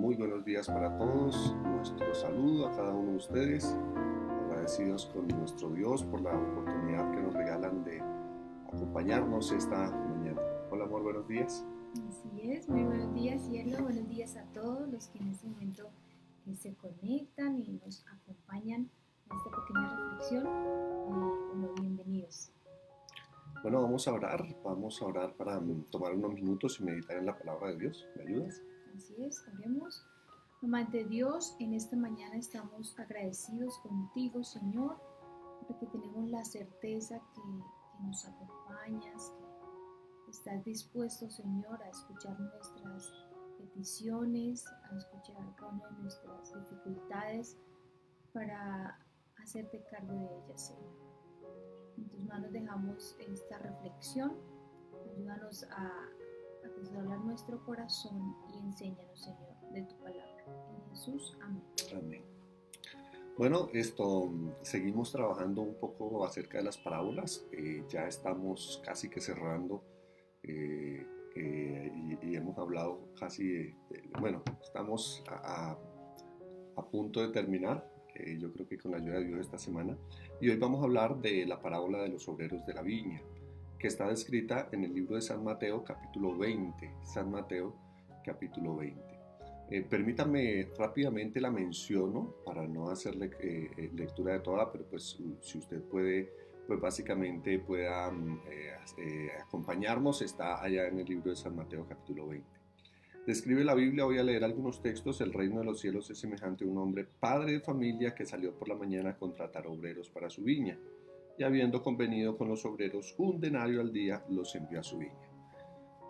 Muy buenos días para todos. Nuestro saludo a cada uno de ustedes. Agradecidos con nuestro Dios por la oportunidad que nos regalan de acompañarnos esta mañana. Hola, amor, buenos días. Así es, muy buenos días, cielo. Buenos días a todos los que en este momento se conectan y nos acompañan en esta pequeña reflexión. Bueno, bienvenidos. Bueno, vamos a orar para tomar unos minutos y meditar en la palabra de Dios. ¿Me ayudas? Así es, oremos. Amante Dios, en esta mañana estamos agradecidos contigo, Señor, porque tenemos la certeza que nos acompañas, que estás dispuesto, Señor, a escuchar nuestras peticiones, a escuchar cada una de nuestras dificultades para hacerte cargo de ellas, Señor. En tus manos dejamos esta reflexión. Ayúdanos a desdoblar nuestro corazón y enséñanos, Señor, de tu palabra. En Jesús, amén. Amén. Bueno, seguimos trabajando un poco acerca de las parábolas. Ya estamos casi que cerrando y hemos hablado casi, estamos a punto de terminar. Yo creo que con la ayuda de Dios esta semana. Y hoy vamos a hablar de la parábola de los obreros de la viña, que está descrita en el libro de San Mateo, capítulo 20. San Mateo, capítulo 20. Permítame rápidamente la menciono para no hacer lectura de toda, pero pues si usted puede, pues básicamente pueda acompañarnos, está allá en el libro de San Mateo, capítulo 20. Describe la Biblia, voy a leer algunos textos. El reino de los cielos es semejante a un hombre, padre de familia, que salió por la mañana a contratar obreros para su viña. Y habiendo convenido con los obreros un denario al día, los envió a su viña.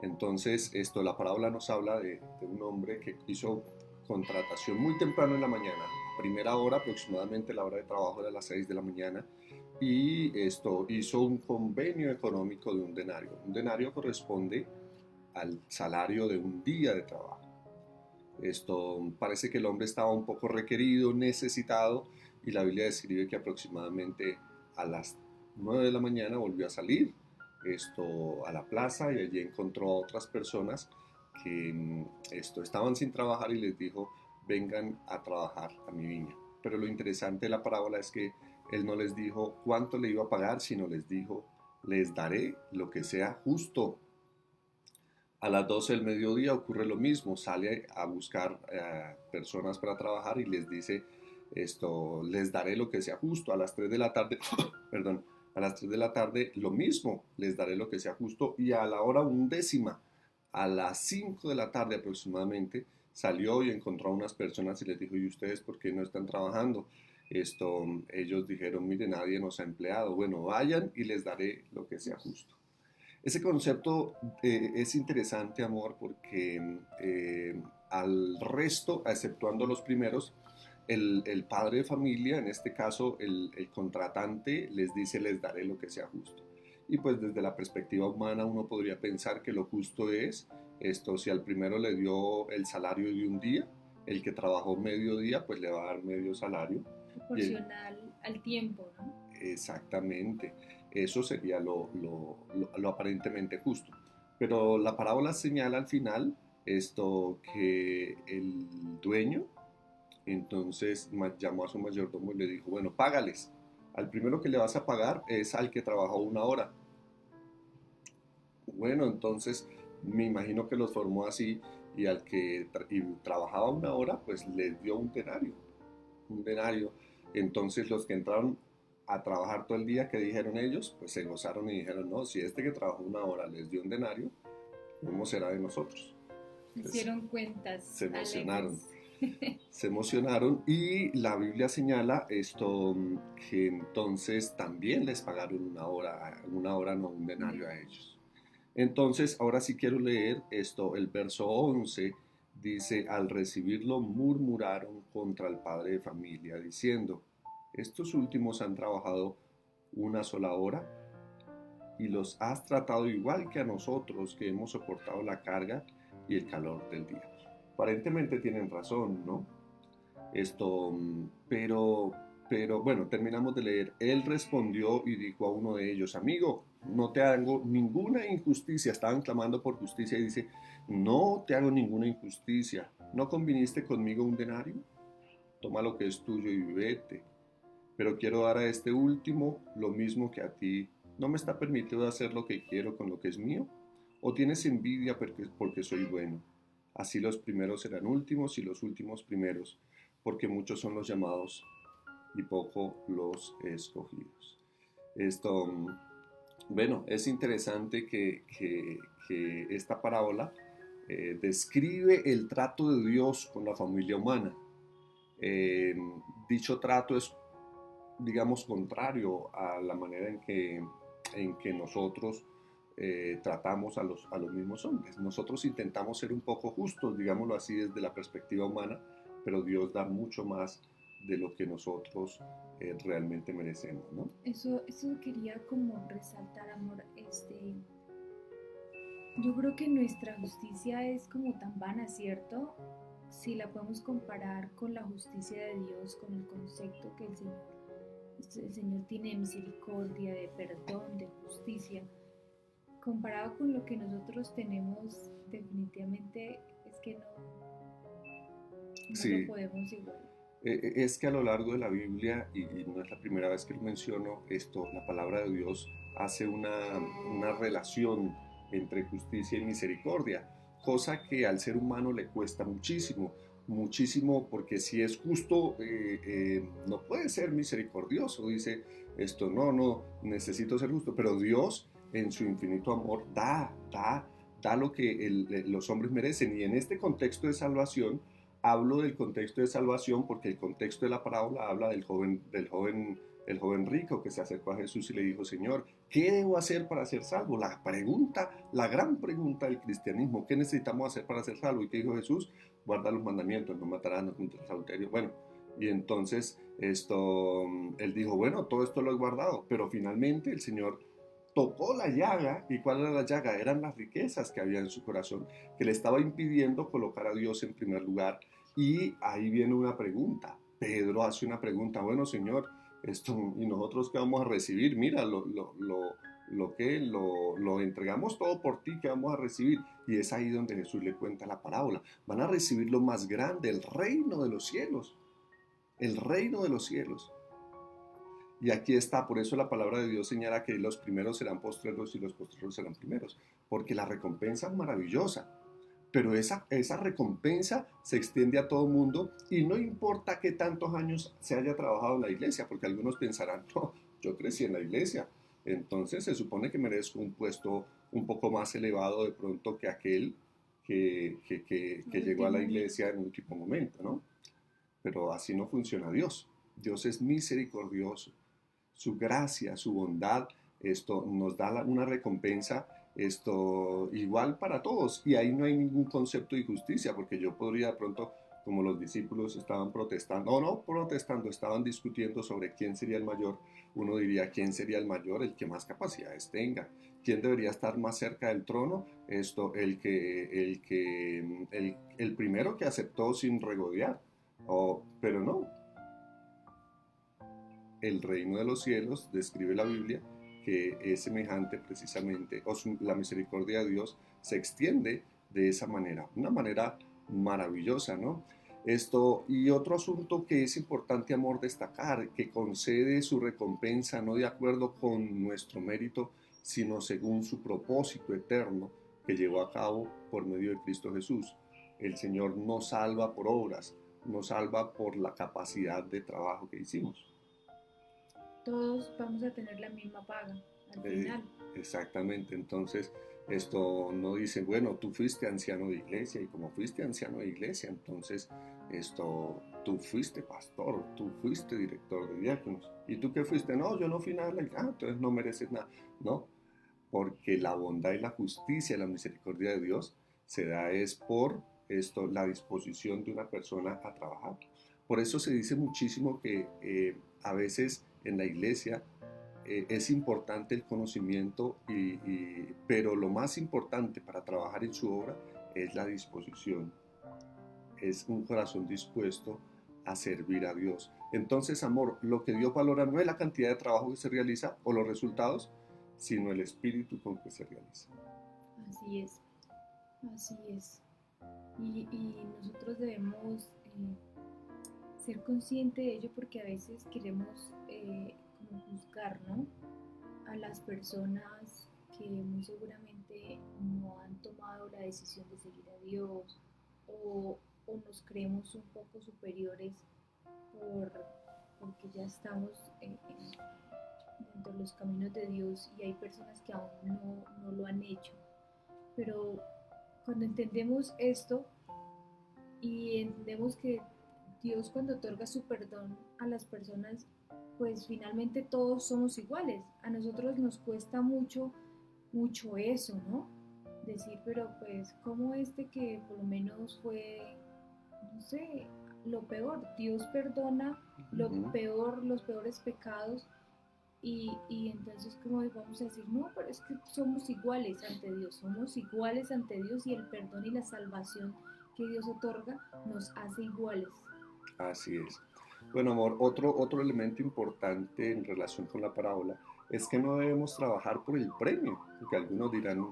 Entonces, la parábola nos habla de un hombre que hizo contratación muy temprano en la mañana, a primera hora, aproximadamente la hora de trabajo de las 6 de la mañana, y hizo un convenio económico de un denario. Un denario corresponde al salario de un día de trabajo. Parece que el hombre estaba un poco requerido, necesitado, y la Biblia describe que aproximadamente a las 9 de la mañana volvió a salir a la plaza y allí encontró a otras personas que estaban sin trabajar y les dijo: vengan a trabajar a mi viña. Pero lo interesante de la parábola es que él no les dijo cuánto le iba a pagar, sino les dijo: les daré lo que sea justo. A las 12 del mediodía ocurre lo mismo, sale a buscar personas para trabajar y les dice: les daré lo que sea justo. A las 3 de la tarde, perdón, a las 3 de la tarde lo mismo, les daré lo que sea justo. Y a la hora 1:10, a las 5 de la tarde aproximadamente, salió y encontró a unas personas y les dijo: ¿y ustedes por qué no están trabajando? Ellos dijeron: mire, nadie nos ha empleado. Bueno, vayan y les daré lo que sea justo. Ese concepto es interesante, amor, porque al resto, exceptuando los primeros, el padre de familia, en este caso el contratante, les dice: les daré lo que sea justo. Y pues desde la perspectiva humana uno podría pensar que lo justo es si al primero le dio el salario de un día, el que trabajó medio día pues le va a dar medio salario. Proporcional al tiempo, ¿no? Exactamente, eso sería lo aparentemente justo. Pero la parábola señala al final que el dueño entonces llamó a su mayordomo y le dijo: bueno, págales. Al primero que le vas a pagar es al que trabajó 1 hora. Bueno, entonces me imagino que los formó así, y al que trabajaba 1 hora pues les dio un denario. Un denario. Entonces los que entraron a trabajar todo el día, ¿qué dijeron ellos? Pues se gozaron y dijeron: no, si que trabajó 1 hora les dio un denario, ¿cómo será de nosotros? Hicieron cuentas. Se emocionaron. Se emocionaron, y la Biblia señala que entonces también les pagaron 1 hora, no un denario a ellos. Entonces, ahora sí quiero leer el verso 11. Dice: al recibirlo murmuraron contra el padre de familia, diciendo: estos últimos han trabajado 1 sola hora y los has tratado igual que a nosotros, que hemos soportado la carga y el calor del día. Aparentemente tienen razón, ¿no? Pero bueno, terminamos de leer. Él respondió y dijo a uno de ellos: amigo, no te hago ninguna injusticia. Estaban clamando por justicia y dice: no te hago ninguna injusticia. ¿no conviniste conmigo un denario? Toma lo que es tuyo y vete. Pero quiero dar a este último lo mismo que a ti. ¿No me está permitido hacer lo que quiero con lo que es mío? ¿O tienes envidia porque soy bueno? Así los primeros serán últimos y los últimos primeros, porque muchos son los llamados y poco los escogidos. Bueno, es interesante que esta parábola describe el trato de Dios con la familia humana. Eh, Dicho trato es, digamos, contrario a la manera en que nosotros tratamos a los mismos hombres. Nosotros intentamos ser un poco justos, digámoslo así, desde la perspectiva humana, pero Dios da mucho más de lo que nosotros realmente merecemos, ¿no? Eso quería como resaltar, amor. Yo creo que nuestra justicia es como tan vana, ¿cierto? Si la podemos comparar con la justicia de Dios, con el concepto que el Señor tiene de misericordia, de perdón, de justicia, comparado con lo que nosotros tenemos, definitivamente es que no Sí, lo podemos igualar. es que a lo largo de la Biblia, y no es la primera vez que lo menciono, la palabra de Dios hace una relación entre justicia y misericordia, cosa que al ser humano le cuesta muchísimo, muchísimo, porque si es justo, no puede ser misericordioso, dice no, necesito ser justo, pero Dios en su infinito amor da lo que los hombres merecen, y en este contexto de salvación, hablo del contexto de salvación porque el contexto de la parábola habla el joven rico que se acercó a Jesús y le dijo: Señor, ¿qué debo hacer para ser salvo? La pregunta, la gran pregunta del cristianismo: ¿qué necesitamos hacer para ser salvo? ¿Y qué dijo Jesús? Guarda los mandamientos: no matarás, no cometerás adulterio. Bueno, y entonces él dijo: bueno, todo esto lo he guardado, pero finalmente el Señor tocó la llaga. ¿Y cuál era la llaga? Eran las riquezas que había en su corazón, que le estaba impidiendo colocar a Dios en primer lugar. Y ahí viene una pregunta. Pedro hace una pregunta: bueno, Señor, ¿y nosotros qué vamos a recibir? Mira, lo entregamos todo por ti, ¿qué vamos a recibir? Y es ahí donde Jesús le cuenta la parábola. Van a recibir lo más grande, el reino de los cielos. El reino de los cielos. Y aquí está, por eso la palabra de Dios señala que los primeros serán postreros y los postreros serán primeros, porque la recompensa es maravillosa, pero esa recompensa se extiende a todo el mundo, y no importa qué tantos años se haya trabajado en la iglesia, porque algunos pensarán: no, yo crecí en la iglesia, entonces se supone que merezco un puesto un poco más elevado de pronto que aquel que llegó a la iglesia en un último momento, ¿no? Pero así no funciona Dios. Dios es misericordioso. Su gracia, su bondad, nos da una recompensa igual para todos, y ahí no hay ningún concepto de injusticia, porque yo podría de pronto, como los discípulos estaban protestando, o no protestando, estaban discutiendo sobre quién sería el mayor, uno diría: ¿quién sería el mayor? El que más capacidades tenga. ¿Quién debería estar más cerca del trono? El primero que aceptó sin regodear. Pero no, el reino de los cielos, describe la Biblia, que es semejante precisamente, la misericordia de Dios se extiende de esa manera, una manera maravillosa, ¿no? Y otro asunto que es importante, amor, destacar: que concede su recompensa no de acuerdo con nuestro mérito, sino según su propósito eterno que llevó a cabo por medio de Cristo Jesús. El Señor no salva por obras, nos salva por la capacidad de trabajo que hicimos. Todos vamos a tener la misma paga al final. Exactamente, entonces esto no dice: bueno, tú fuiste anciano de iglesia, y como fuiste anciano de iglesia, entonces tú fuiste pastor, tú fuiste director de diáconos. ¿Y tú qué fuiste? No, yo no fui nada. Entonces no mereces nada. No, porque la bondad y la justicia y la misericordia de Dios se da es por la disposición de una persona a trabajar. Por eso se dice muchísimo que a veces en la iglesia es importante el conocimiento, pero lo más importante para trabajar en su obra es la disposición, es un corazón dispuesto a servir a Dios. Entonces, amor, lo que Dios valora no es la cantidad de trabajo que se realiza o los resultados, sino el espíritu con que se realiza. Así es, así es. Y nosotros debemos ser conscientes de ello porque a veces queremos como juzgar, ¿no? A las personas que muy seguramente no han tomado la decisión de seguir a Dios o nos creemos un poco superiores por, porque ya estamos dentro de los caminos de Dios y hay personas que aún no lo han hecho. Pero cuando entendemos esto y entendemos que Dios cuando otorga su perdón a las personas, pues finalmente todos somos iguales. A nosotros nos cuesta mucho eso, ¿no? Decir, pero pues, ¿cómo que por lo menos fue, no sé, lo peor? Dios perdona lo Ujú. peor, los peores pecados y entonces, ¿cómo vamos a decir? No, pero es que somos iguales ante Dios y el perdón y la salvación que Dios otorga nos hace iguales. Así es. Bueno, amor, otro elemento importante en relación con la parábola es que no debemos trabajar por el premio, porque algunos dirán,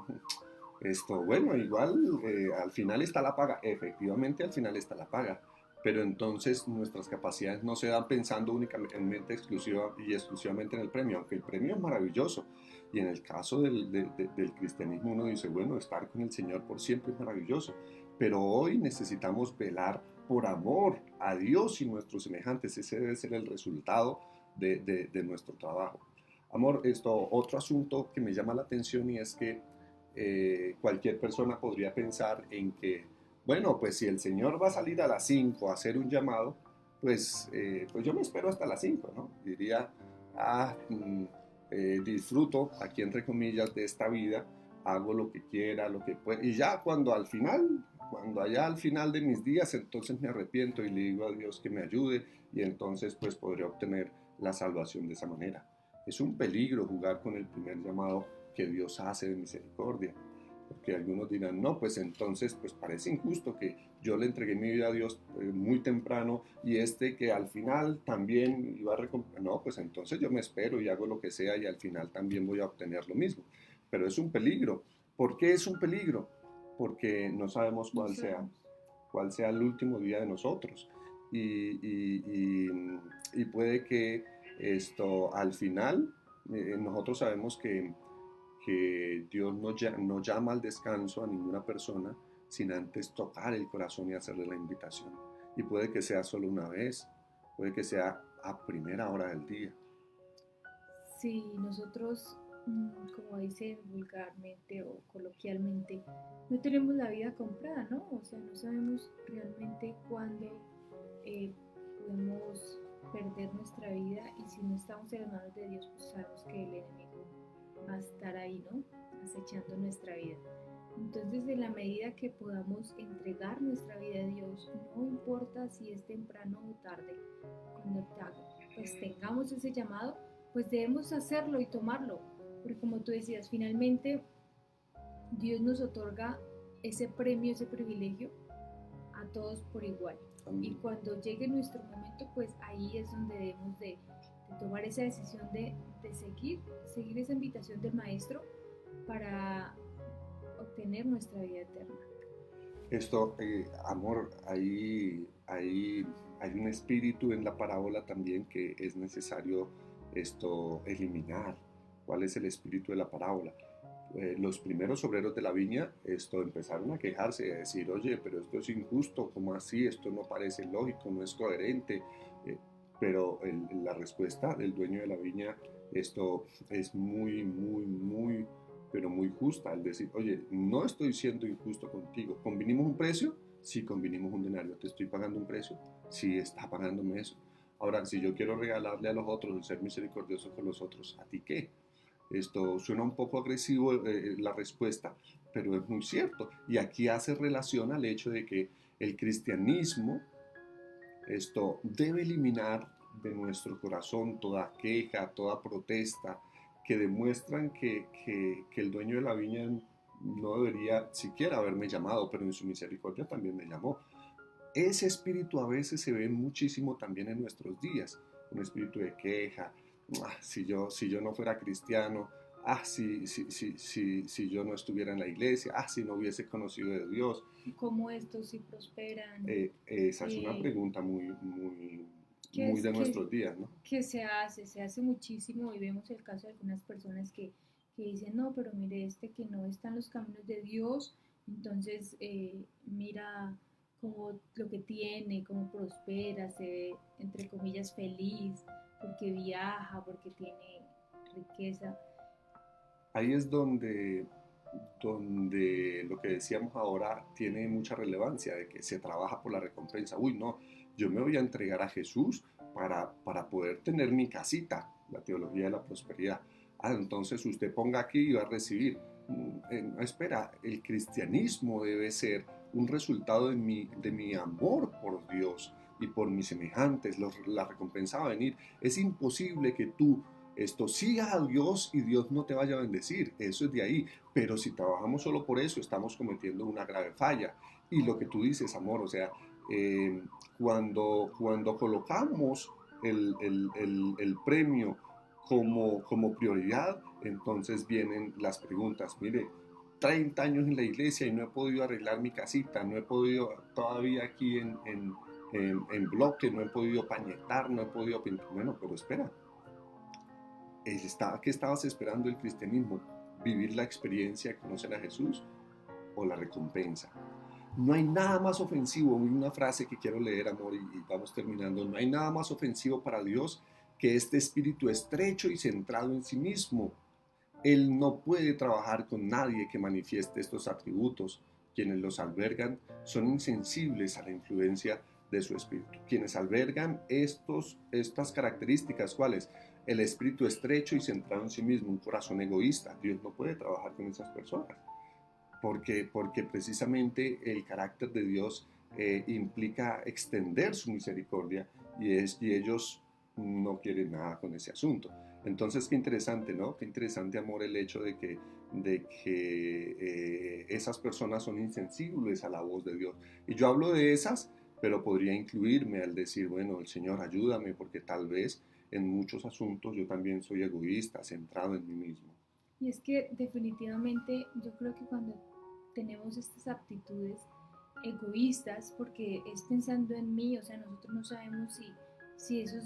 bueno, igual al final está la paga. Efectivamente, al final está la paga, pero entonces nuestras capacidades no se dan pensando únicamente exclusiva y exclusivamente en el premio, aunque el premio es maravilloso. Y en el caso del cristianismo uno dice, bueno, estar con el Señor por siempre es maravilloso, pero hoy necesitamos velar por amor a Dios y nuestros semejantes. Ese debe ser el resultado de nuestro trabajo. Amor, otro asunto que me llama la atención y es que cualquier persona podría pensar en que, bueno, pues si el Señor va a salir a las 5 a hacer un llamado, pues yo me espero hasta las 5, ¿no? Diría, ah, disfruto, aquí entre comillas, de esta vida, hago lo que quiera, lo que pueda, y ya cuando allá al final de mis días, entonces me arrepiento y le digo a Dios que me ayude y entonces pues podré obtener la salvación de esa manera. Es un peligro jugar con el primer llamado que Dios hace de misericordia. Porque algunos dirán, no, pues entonces pues parece injusto que yo le entregué mi vida a Dios muy temprano y que al final también iba a recompensar. No, pues entonces yo me espero y hago lo que sea y al final también voy a obtener lo mismo. Pero es un peligro. ¿Por qué es un peligro? Porque no sabemos No sabemos. cuál sea el último día de nosotros. Y puede que al final, nosotros sabemos que Dios no llama al descanso a ninguna persona sin antes tocar el corazón y hacerle la invitación. Y puede que sea solo una vez, puede que sea a primera hora del día. Si nosotros, como dicen vulgarmente o coloquialmente, no tenemos la vida comprada, ¿no? O sea, no sabemos realmente cuándo eh, podemos perder nuestra vida y si no estamos en las manos de Dios, pues sabemos que el enemigo va a estar ahí, ¿no? Acechando nuestra vida. Entonces, en la medida que podamos entregar nuestra vida a Dios, no importa si es temprano o tarde, cuando pues tengamos ese llamado, pues debemos hacerlo y tomarlo, porque como tú decías, finalmente Dios nos otorga ese premio, ese privilegio a todos por igual. Y Amén. cuando llegue nuestro momento, pues ahí es donde debemos de tomar esa decisión de seguir esa invitación del Maestro para obtener nuestra vida eterna. Amor, hay un espíritu en la parábola también que es necesario eliminar. ¿Cuál es el espíritu de la parábola? Los primeros obreros de la viña empezaron a quejarse y a decir, oye, pero esto es injusto, ¿cómo así? Esto no parece lógico, no es coherente. Eh, pero la respuesta del dueño de la viña, esto es pero muy justa, al decir, oye, no estoy siendo injusto contigo, ¿convinimos un precio? Sí, convinimos un denario, ¿te estoy pagando un precio? Sí, está pagándome eso. Ahora, si yo quiero regalarle a los otros, ser misericordioso con los otros, ¿a ti qué? Esto suena un poco agresivo la respuesta, pero es muy cierto. Y aquí hace relación al hecho de que el cristianismo debe eliminar de nuestro corazón toda queja, toda protesta que demuestran que el dueño de la viña no debería siquiera haberme llamado, pero en su misericordia también me llamó. Ese espíritu a veces se ve muchísimo también en nuestros días, un espíritu de queja. Si yo no fuera cristiano, si yo no estuviera en la iglesia, si no hubiese conocido de Dios. ¿Cómo estos sí prosperan? Esa es una Eh, pregunta ¿Qué muy es de nuestros días, ¿no? que se hace muchísimo y vemos el caso de algunas personas que dicen, no, pero mire, este que no está en los caminos de Dios, entonces mira cómo lo que tiene, cómo prospera, se ve, entre comillas, feliz, porque viaja, porque tiene riqueza. Ahí es donde lo que decíamos ahora tiene mucha relevancia, de que se trabaja por la recompensa. Uy, no, yo me voy a entregar a Jesús para poder tener mi casita, la teología de la prosperidad. Entonces usted ponga aquí y va a recibir. No, espera, el cristianismo debe ser un resultado de mi amor por Dios y por mis semejantes. La recompensa va a venir. Es imposible que tú siga a Dios y Dios no te vaya a bendecir. Eso es de ahí. Pero si trabajamos solo por eso, estamos cometiendo una grave falla. Y lo que tú dices, amor, o sea, eh, cuando colocamos el premio como prioridad, entonces vienen las preguntas. Mire, 30 años en la iglesia y no he podido arreglar mi casita, no he podido todavía aquí en bloque, no he podido pañetar, no he podido pintar. Bueno, pero espera, ¿qué estabas esperando del cristianismo? ¿Vivir la experiencia de conocer a Jesús o la recompensa? No hay nada más ofensivo, una frase que quiero leer, amor, y vamos terminando. No hay nada más ofensivo para Dios que este espíritu estrecho y centrado en sí mismo. Él no puede trabajar con nadie que manifieste estos atributos. Quienes los albergan son insensibles a la influencia de su espíritu. Quienes albergan estas características, ¿cuáles? El espíritu estrecho y centrado en sí mismo, un corazón egoísta. Dios no puede trabajar con esas personas. Porque precisamente el carácter de Dios implica extender su misericordia y ellos no quieren nada con ese asunto. Entonces, qué interesante, ¿no? Qué interesante, amor, el hecho de que esas personas son insensibles a la voz de Dios. Y yo hablo de esas, pero podría incluirme al decir, bueno, el Señor, ayúdame, porque tal vez en muchos asuntos yo también soy egoísta, centrado en mí mismo. Y es que definitivamente yo creo que cuando tenemos estas aptitudes egoístas, porque es pensando en mí, o sea, nosotros no sabemos si esos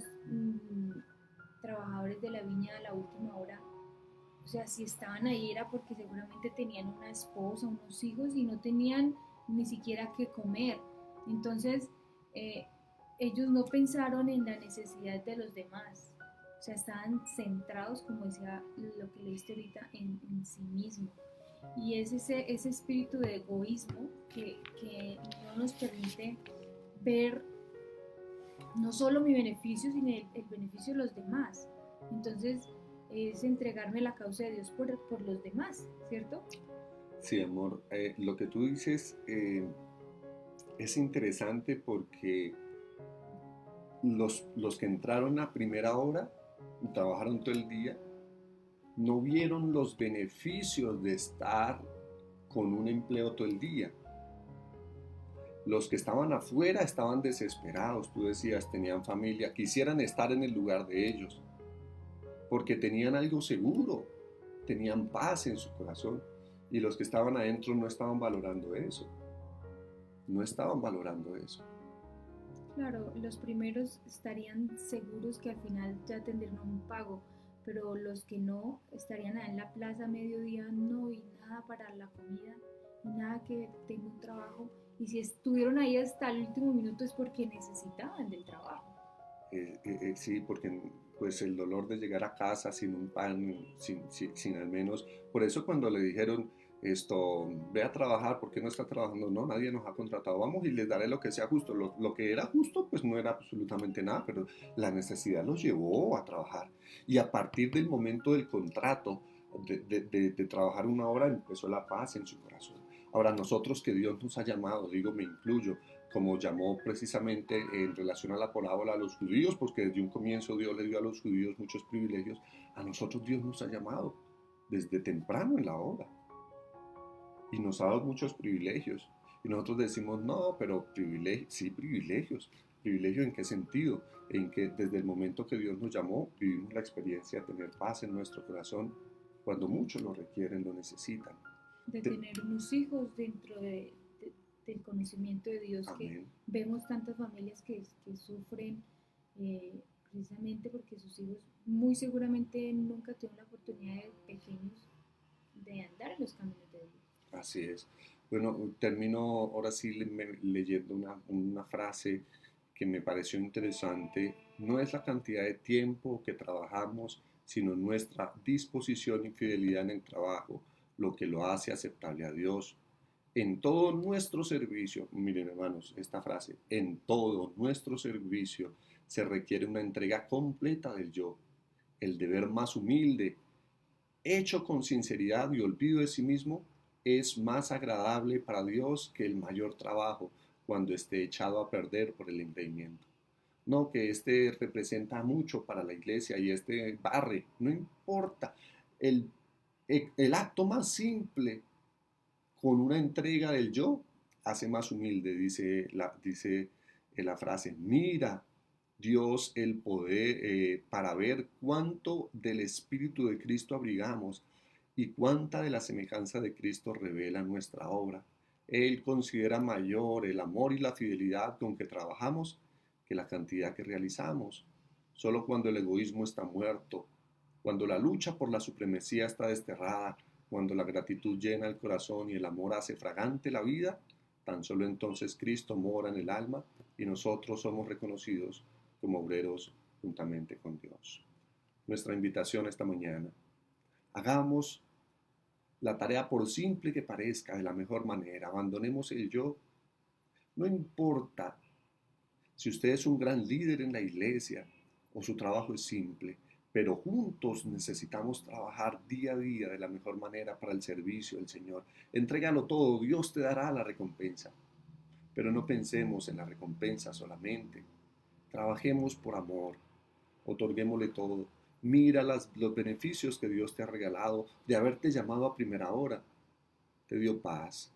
trabajadores de la viña a la última hora, o sea, si estaban ahí era porque seguramente tenían una esposa, unos hijos y no tenían ni siquiera que comer. Entonces, eh, ellos no pensaron en la necesidad de los demás. O sea, estaban centrados, como decía lo que leíste ahorita, en sí mismo. Y es ese espíritu de egoísmo que no nos permite ver no solo mi beneficio, sino el beneficio de los demás. Entonces, es entregarme la causa de Dios por los demás, ¿cierto? Sí, amor. Lo que tú dices es interesante porque los que entraron a primera hora y trabajaron todo el día no vieron los beneficios de estar con un empleo todo el día. Los que estaban afuera estaban desesperados, tú decías, tenían familia, quisieran estar en el lugar de ellos, porque tenían algo seguro, tenían paz en su corazón, y los que estaban adentro no estaban valorando eso, no estaban valorando eso. Claro, los primeros estarían seguros que al final ya tendrían un pago, pero los que no estarían en la plaza a mediodía, no, y nada para la comida, y nada que tenga un trabajo, y si estuvieron ahí hasta el último minuto es porque necesitaban del trabajo. Sí, porque pues el dolor de llegar a casa sin un pan, sin al menos, por eso cuando le dijeron ve a trabajar, ¿por qué no está trabajando? No, nadie nos ha contratado, vamos y les daré lo que sea justo. Lo que era justo pues no era absolutamente nada, pero la necesidad los llevó a trabajar. Y a partir del momento del contrato, de trabajar una hora, empezó la paz en su corazón. Ahora nosotros que Dios nos ha llamado, digo, me incluyo, como llamó precisamente en relación a la parábola a los judíos, porque desde un comienzo Dios le dio a los judíos muchos privilegios, a nosotros Dios nos ha llamado desde temprano en la hora y nos ha dado muchos privilegios. Y nosotros decimos, no, pero privilegios, sí, privilegios. ¿Privilegio en qué sentido? En que desde el momento que Dios nos llamó, vivimos la experiencia de tener paz en nuestro corazón, cuando muchos lo requieren, lo necesitan. De tener unos hijos dentro del conocimiento de Dios, que Amén. vemos tantas familias que sufren precisamente porque sus hijos muy seguramente nunca tuvieron la oportunidad de pequeños de andar en los caminos de Dios. Así es. Bueno, termino ahora sí leyendo una frase que me pareció interesante. No es la cantidad de tiempo que trabajamos, sino nuestra disposición y fidelidad en el trabajo, lo que lo hace aceptable a Dios. En todo nuestro servicio, miren hermanos, esta frase, en todo nuestro servicio se requiere una entrega completa del yo, el deber más humilde, hecho con sinceridad y olvido de sí mismo, es más agradable para Dios que el mayor trabajo cuando esté echado a perder por el engreimiento. No, que este representa mucho para la iglesia y este barre, no importa. El, el acto más simple con una entrega del yo hace más humilde, dice la frase. Mira, Dios, el poder para ver cuánto del Espíritu de Cristo abrigamos y cuánta de la semejanza de Cristo revela nuestra obra. Él considera mayor el amor y la fidelidad con que trabajamos que la cantidad que realizamos. Solo cuando el egoísmo está muerto, cuando la lucha por la supremacía está desterrada, cuando la gratitud llena el corazón y el amor hace fragante la vida, tan solo entonces Cristo mora en el alma y nosotros somos reconocidos como obreros juntamente con Dios. Nuestra invitación esta mañana: hagamos la tarea, por simple que parezca, de la mejor manera. Abandonemos el yo. No importa si usted es un gran líder en la iglesia o su trabajo es simple, pero juntos necesitamos trabajar día a día de la mejor manera para el servicio del Señor. Entrégalo todo, Dios te dará la recompensa. Pero no pensemos en la recompensa solamente. Trabajemos por amor, otorguémosle todo. Mira los beneficios que Dios te ha regalado de haberte llamado a primera hora. Te dio paz,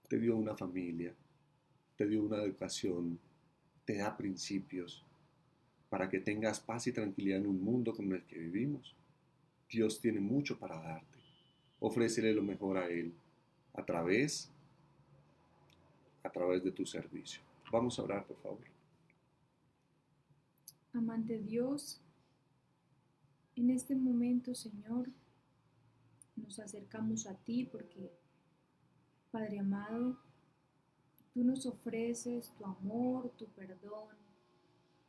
te dio una familia, te dio una educación, te da principios para que tengas paz y tranquilidad en un mundo como el que vivimos. Dios tiene mucho para darte. Ofrécele lo mejor a Él a través de tu servicio. Vamos a orar, por favor. Amante Dios, en este momento, Señor, nos acercamos a ti porque, Padre amado, tú nos ofreces tu amor, tu perdón,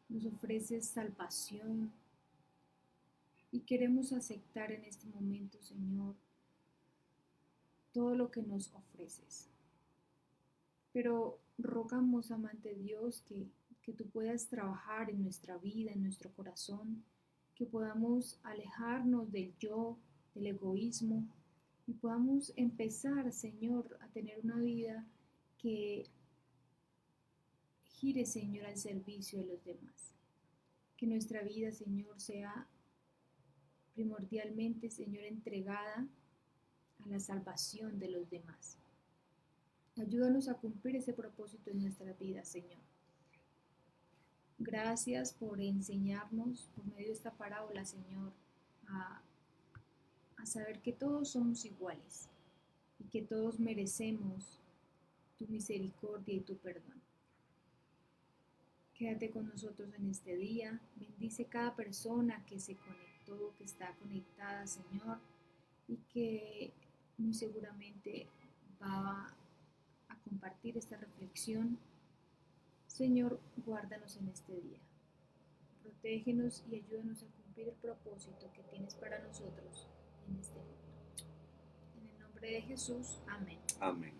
nos ofreces salvación y queremos aceptar en este momento, Señor, todo lo que nos ofreces. Pero rogamos, amante Dios, que tú puedas trabajar en nuestra vida, en nuestro corazón, que podamos alejarnos del yo, del egoísmo y podamos empezar, Señor, a tener una vida que gire, Señor, al servicio de los demás. Que nuestra vida, Señor, sea primordialmente, Señor, entregada a la salvación de los demás. Ayúdanos a cumplir ese propósito en nuestra vida, Señor. Gracias por enseñarnos por medio de esta parábola, Señor, a saber que todos somos iguales y que todos merecemos tu misericordia y tu perdón. Quédate con nosotros en este día. Bendice cada persona que se conectó, que está conectada, Señor, y que muy seguramente va a compartir esta reflexión. Señor, guárdanos en este día. Protégenos y ayúdanos a cumplir el propósito que tienes para nosotros en este mundo. En el nombre de Jesús, amén. Amén.